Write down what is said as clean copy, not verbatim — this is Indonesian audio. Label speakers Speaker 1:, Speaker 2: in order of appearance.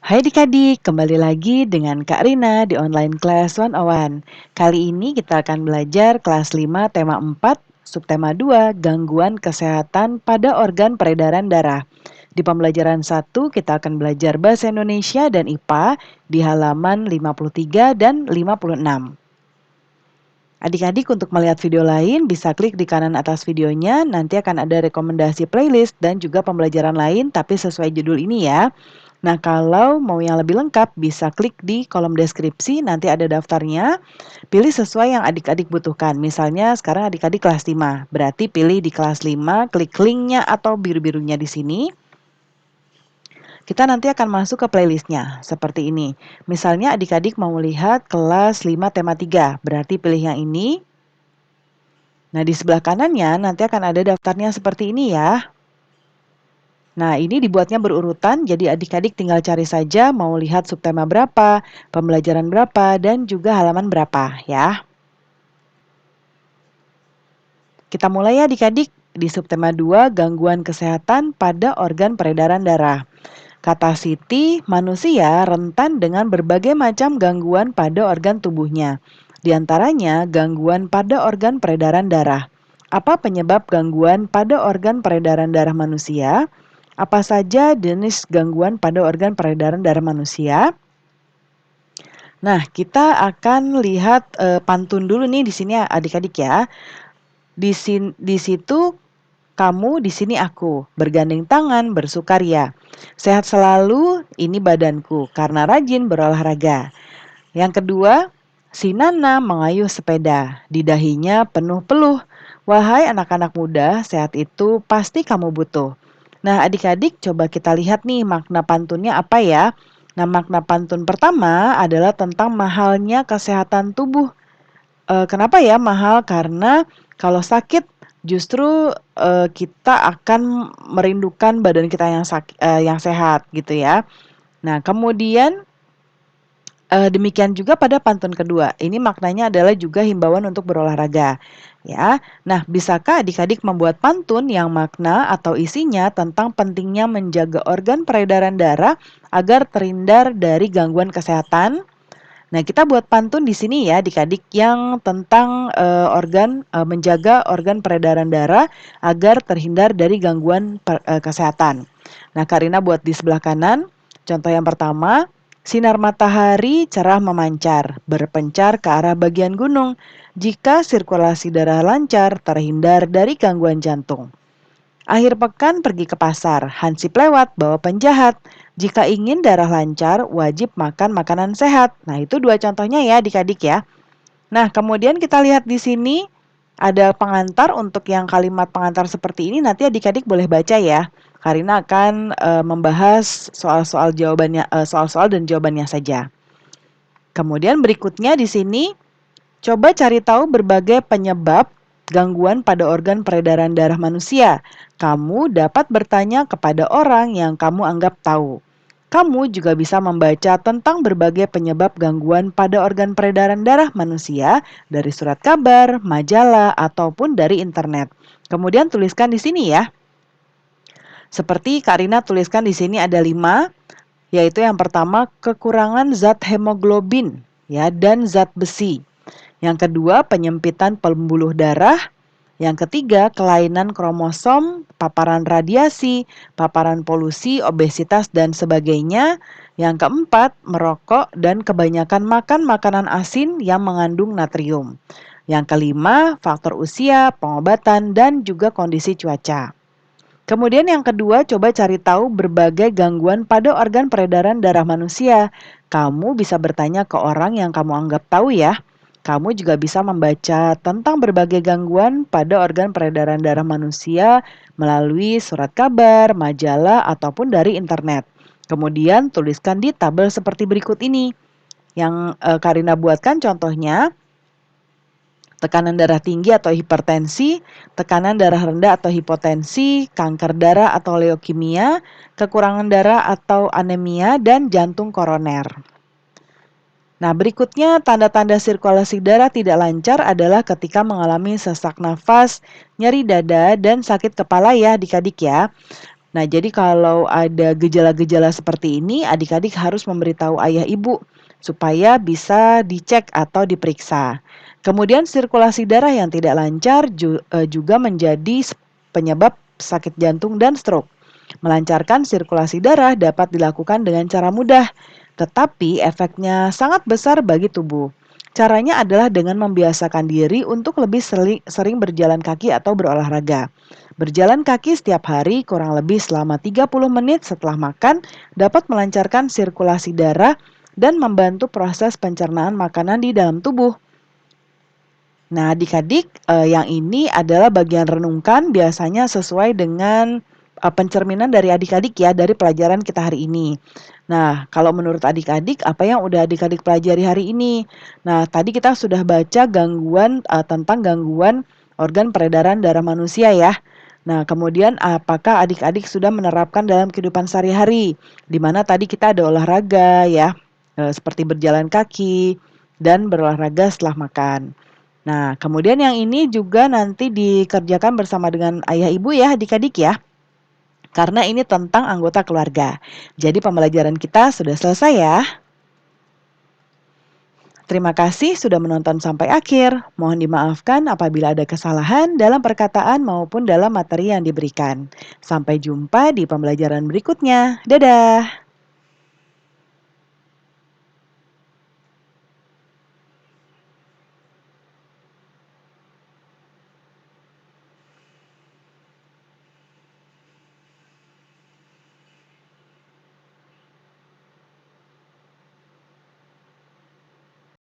Speaker 1: Hai adik-adik, kembali lagi dengan Kak Rina di online class 101. Kali ini kita akan belajar kelas 5 tema 4, subtema 2, gangguan kesehatan pada organ peredaran darah. Di pembelajaran 1 kita akan belajar bahasa Indonesia dan IPA di halaman 53 dan 56. Adik-adik untuk melihat video lain bisa klik di kanan atas videonya, nanti akan ada rekomendasi playlist dan juga pembelajaran lain tapi sesuai judul ini ya. Nah, kalau mau yang lebih lengkap bisa klik di kolom deskripsi, nanti ada daftarnya. Pilih sesuai yang adik-adik butuhkan. Misalnya sekarang adik-adik kelas 5, berarti pilih di kelas 5, klik linknya atau biru-birunya di sini. Kita nanti akan masuk ke playlistnya, seperti ini. Misalnya adik-adik mau lihat kelas 5 tema 3, berarti pilih yang ini. Nah, di sebelah kanannya nanti akan ada daftarnya seperti ini ya. Nah, ini dibuatnya berurutan, jadi adik-adik tinggal cari saja mau lihat subtema berapa, pembelajaran berapa, dan juga halaman berapa ya. Kita mulai ya adik-adik di subtema 2, gangguan kesehatan pada organ peredaran darah. Kata Siti, manusia rentan dengan berbagai macam gangguan pada organ tubuhnya. Di antaranya gangguan pada organ peredaran darah. Apa penyebab gangguan pada organ peredaran darah manusia? Apa saja jenis gangguan pada organ peredaran darah manusia? Nah, kita akan lihat pantun dulu nih di sini adik-adik ya. Di situ kamu, di sini aku, bergandeng tangan, bersukaria. Sehat selalu, ini badanku, karena rajin berolahraga. Yang kedua, si Nana mengayuh sepeda, di dahinya penuh peluh. Wahai anak-anak muda, sehat itu pasti kamu butuh. Nah, adik-adik coba kita lihat nih makna pantunnya apa ya. Nah, makna pantun pertama adalah tentang mahalnya kesehatan tubuh. Kenapa ya mahal? Karena kalau sakit justru kita akan merindukan badan kita yang sehat gitu ya. Nah, kemudian demikian juga pada pantun kedua. Ini maknanya adalah juga himbauan untuk berolahraga. Ya. Nah, bisakah adik-adik membuat pantun yang makna atau isinya tentang pentingnya menjaga organ peredaran darah agar terhindar dari gangguan kesehatan? Nah, kita buat pantun di sini ya adik-adik yang tentang menjaga organ peredaran darah agar terhindar dari gangguan kesehatan. Nah, Karina buat di sebelah kanan. Contoh yang pertama, sinar matahari cerah memancar, berpencar ke arah bagian gunung. Jika sirkulasi darah lancar, terhindar dari gangguan jantung. Akhir pekan pergi ke pasar, hansip lewat bawa penjahat. Jika ingin darah lancar, wajib makan makanan sehat. Nah, itu dua contohnya ya adik-adik ya. Nah, kemudian kita lihat di sini ada pengantar. Untuk yang kalimat pengantar seperti ini nanti adik-adik boleh baca ya. Karina akan membahas soal-soal soal-soal dan jawabannya saja. Kemudian berikutnya di sini coba cari tahu berbagai penyebab gangguan pada organ peredaran darah manusia. Kamu dapat bertanya kepada orang yang kamu anggap tahu. Kamu juga bisa membaca tentang berbagai penyebab gangguan pada organ peredaran darah manusia dari surat kabar, majalah, ataupun dari internet. Kemudian tuliskan di sini ya. Seperti Kak Rina tuliskan di sini ada 5, yaitu yang pertama kekurangan zat hemoglobin ya dan zat besi. Yang kedua, penyempitan pembuluh darah. Yang ketiga, kelainan kromosom, paparan radiasi, paparan polusi, obesitas, dan sebagainya. Yang keempat, merokok dan kebanyakan makan makanan asin yang mengandung natrium. Yang kelima, faktor usia, pengobatan, dan juga kondisi cuaca. Kemudian yang kedua, coba cari tahu berbagai gangguan pada organ peredaran darah manusia. Kamu bisa bertanya ke orang yang kamu anggap tahu ya. Kamu juga bisa membaca tentang berbagai gangguan pada organ peredaran darah manusia melalui surat kabar, majalah, ataupun dari internet. Kemudian tuliskan di tabel seperti berikut ini. Yang Karina buatkan contohnya, tekanan darah tinggi atau hipertensi, tekanan darah rendah atau hipotensi, kanker darah atau leukemia, kekurangan darah atau anemia, dan jantung koroner. Nah, berikutnya tanda-tanda sirkulasi darah tidak lancar adalah ketika mengalami sesak nafas, nyeri dada, dan sakit kepala ya adik-adik ya. Nah, jadi kalau ada gejala-gejala seperti ini, adik-adik harus memberitahu ayah ibu supaya bisa dicek atau diperiksa. Kemudian sirkulasi darah yang tidak lancar juga menjadi penyebab sakit jantung dan stroke. Melancarkan sirkulasi darah dapat dilakukan dengan cara mudah, tetapi efeknya sangat besar bagi tubuh. Caranya adalah dengan membiasakan diri untuk lebih sering berjalan kaki atau berolahraga. Berjalan kaki setiap hari kurang lebih selama 30 menit setelah makan dapat melancarkan sirkulasi darah dan membantu proses pencernaan makanan di dalam tubuh. Nah, adik-adik, yang ini adalah bagian renungkan biasanya sesuai dengan, pencerminan dari adik-adik ya, dari pelajaran kita hari ini. Nah, kalau menurut adik-adik, apa yang udah adik-adik pelajari hari ini? Nah, tadi kita sudah baca tentang gangguan organ peredaran darah manusia ya. Nah, kemudian apakah adik-adik sudah menerapkan dalam kehidupan sehari-hari? Di mana tadi kita ada olahraga ya, seperti berjalan kaki dan berolahraga setelah makan. Nah, kemudian yang ini juga nanti dikerjakan bersama dengan ayah ibu ya, adik-adik ya, karena ini tentang anggota keluarga. Jadi pembelajaran kita sudah selesai ya. Terima kasih sudah menonton sampai akhir. Mohon dimaafkan apabila ada kesalahan dalam perkataan maupun dalam materi yang diberikan. Sampai jumpa di pembelajaran berikutnya. Dadah.